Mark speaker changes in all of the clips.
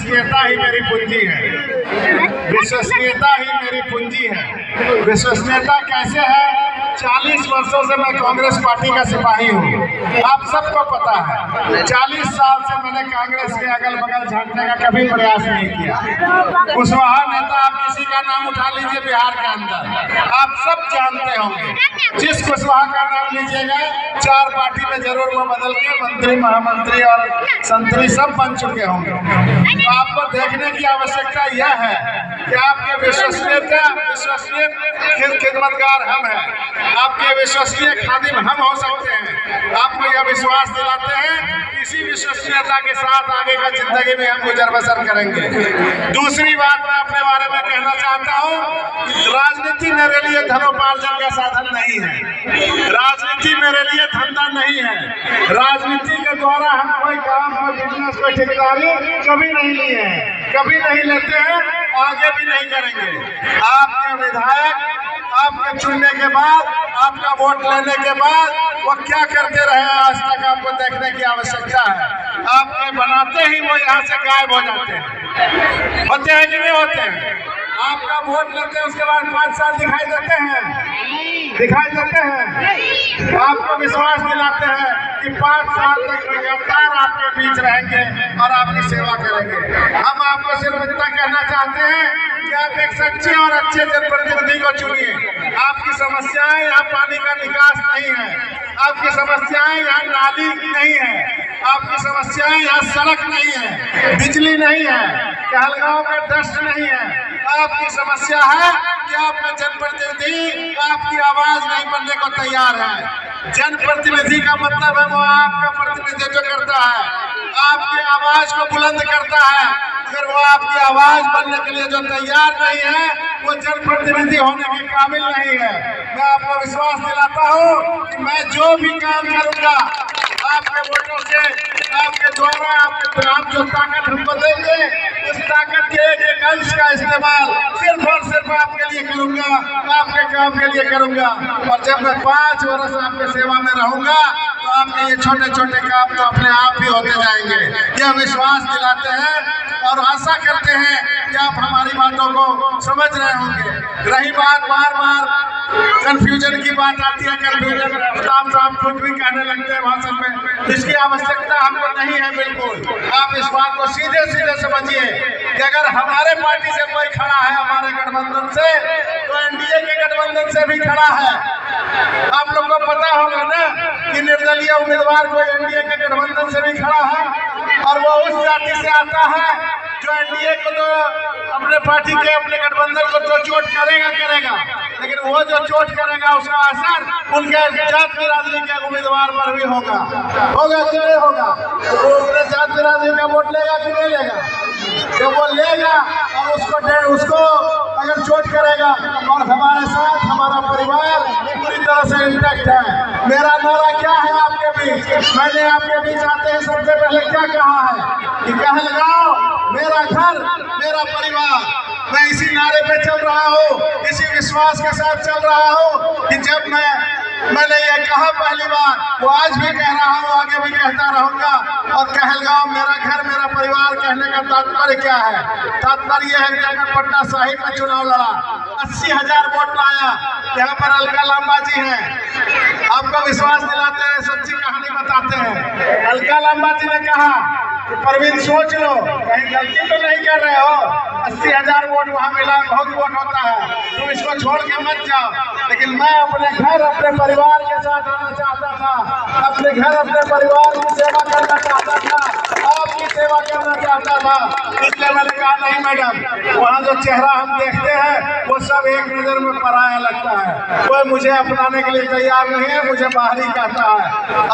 Speaker 1: विश्वसनीयता ही मेरी पूंजी है। विश्वसनीयता ही मेरी पूंजी है। विश्वसनीयता कैसे है? 40 वर्षों से मैं कांग्रेस पार्टी का सिपाही हूँ, आप सबको पता है। 40 साल से मैंने कांग्रेस के अगल बगल झांकने का कभी प्रयास नहीं किया। कुशवाहा नेता आप किसी का नाम उठा लीजिए बिहार के अंदर, आप सब जानते होंगे। जिस कुशवाहा का नाम लीजिएगा 4 पार्टी में जरूर वो बदल के मंत्री, महामंत्री और संतरी सब बन चुके होंगे। तो आपको देखने की आवश्यकता यह है कि आपके विश्वसनीय खिदमतगार हम हैं, आपके विश्वसनीय खादिम हम हो सकते हैं। आपको यह विश्वास दिलाते हैं, इसी विश्वसनीयता के साथ आगे का जिंदगी में हम गुजर बसर करेंगे। दूसरी बात मैं अपने बारे में कहना चाहता हूँ, राजनीति मेरे लिए धनोपार्जन का साधन नहीं है। राजनीति मेरे लिए धंधा नहीं है। राजनीति के द्वारा हम कोई काम, कोई बिजनेस, कोई ठेकेदारी कभी नहीं लिए हैं, कभी नहीं लेते हैं, आगे भी नहीं करेंगे। आपके विधायक आपके चुनने के बाद, आपका वोट लेने के बाद वो क्या करते रहे आज तक आपको देखने की आवश्यकता है। आपके बनाते ही वो यहाँ से गायब हो जाते हैं। होते हैं कि नहीं होते हैं? आपका वोट लेते हैं, उसके बाद 5 साल दिखाई देते हैं। आपको विश्वास दिलाते हैं कि 5 साल तक लगातार आपके बीच रहेंगे और आपकी सेवा करेंगे। हम आपको सिर्फ इतना कहना चाहते हैं कि आप एक सच्चे और अच्छे जनप्रतिनिधि को चुनिए। आपकी समस्याएं यहाँ पानी का निकास नहीं है, आपकी समस्याएं यहाँ नाली नहीं है, आपकी समस्याएं यहाँ सड़क नहीं है, बिजली नहीं है, कहलगांव का डस्ट नहीं है। आपकी समस्या है कि आपका जनप्रतिनिधि आपकी आवाज नहीं बनने को तैयार है। जनप्रतिनिधि का मतलब है वो आपका प्रतिनिधित्व करता है, आपकी आवाज को बुलंद करता है। अगर वो आपकी आवाज बनने के लिए जो तैयार नहीं है, वो जनप्रतिनिधि होने के काबिल नहीं है। मैं आपको विश्वास दिलाता हूँ कि मैं जो भी काम करूँगा आपके वोटों से, आपके द्वारा, आप जो ताकत हमको देंगे, उस ताकत के एक अंश का इस्तेमाल सिर्फ और सिर्फ आपके लिए करूँगा, आपके काम के लिए करूँगा। और जब मैं 5 वर्ष आपके सेवा में रहूँगा तो आपके ये छोटे छोटे काम तो अपने आप ही होते जाएंगे। यह विश्वास दिलाते हैं और आशा करते हैं कि आप हमारी बातों को समझ रहे होंगे। रही बात बार कंफ्यूजन की बात आती है, कंफ्यूजन साफ खुद भी कहने लगते हैं भाषण में, इसकी आवश्यकता हमको नहीं है। बिल्कुल आप इस बात को सीधे सीधे समझिए कि अगर हमारे पार्टी से कोई खड़ा है हमारे गठबंधन से, तो एनडीए के गठबंधन से भी खड़ा है। आप लोग को पता होगा ना कि निर्दलीय उम्मीदवार कोई एनडीए के गठबंधन से भी खड़ा है और वो उस जाति से आता है जो एनडीए को तो अपने पार्टी के, अपने गठबंधन को तो चोट करेगा, लेकिन वो जो चोट करेगा उसका असर उनके जात बिरादरी के उम्मीदवार पर भी होगा कि नहीं होगा? वो अपने जात बिरादरी का वोट लेगा कि नहीं लेगा? जब वो लेगा और उसको अगर चोट करेगा, और हमारे साथ हमारा परिवार पूरी तरह से इंटैक्ट है। मेरा नारा क्या है आपके बीच? मैंने आपके बीच आते हैं सबसे पहले क्या कहा है कि कहलगांव मेरा घर, मेरा परिवार। मैं इसी नारे पे चल रहा हूँ, इसी विश्वास के साथ चल रहा हूँ कि जब मैंने ये कहा पहली बार, वो आज भी कह रहा हूँ, आगे भी कहता रहूँगा। और कहलगांव मेरा घर, मेरा परिवार कहने का तात्पर्य क्या है? तात्पर्य यह है कि मैं पटना साहिब में चुनाव लड़ा, 80,000 वोट लाया। यहाँ पर अलका लांबा जी हैं, आपको विश्वास दिलाते हैं, सच्ची कहानी बताते हैं। अलका लांबा जी ने कहा कि परवीन सोच लो, कहीं गलती तो नहीं कर रहे हो, 80,000 वोट वहाँ मिला, बहुत वोट होता है, तुम इसको छोड़ के मत जाओ। लेकिन मैं अपने घर, अपने परिवार के साथ आना चाहता था, अपने घर, अपने परिवार की सेवा करना चाहता था, आपकी सेवा करना चाहता था। इसलिए मैंने कहा नहीं मैडम, वहाँ जो चेहरा हम देखते हैं वो सब एक नजर में पराया लगता है, कोई मुझे अपनाने के लिए तैयार नहीं है, मुझे बाहरी कहता है।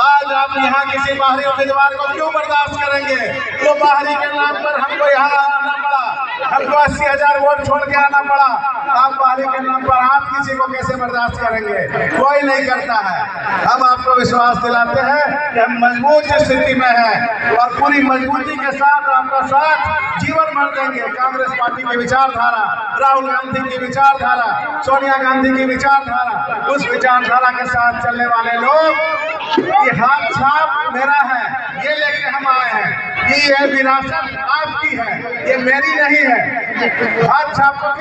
Speaker 1: आज आप यहाँ किसी बाहरी उम्मीदवार को क्यों बर्दाश्त करेंगे? तो बाहरी के नाम पर हमको यहाँ आना पड़ा, हमको 80,000 वोट छोड़ के आना पड़ा। आप बाहरी के नाम पर आप किसी को कैसे बर्दाश्त करेंगे? कोई नहीं करता है। हम आपको विश्वास दिलाते हैं कि हम मजबूत स्थिति में हैं और पूरी मजबूती के साथ आपका साथ जीवन भर देंगे। कांग्रेस पार्टी की विचारधारा, राहुल गांधी की विचारधारा, सोनिया गांधी की विचारधारा, उस विचारधारा के साथ चलने वाले लोग, ये हाथ छाप मेरा है, ये लेके हम आए हैं। ये विरासत आपकी है, मेरी नहीं है। हर छात्रों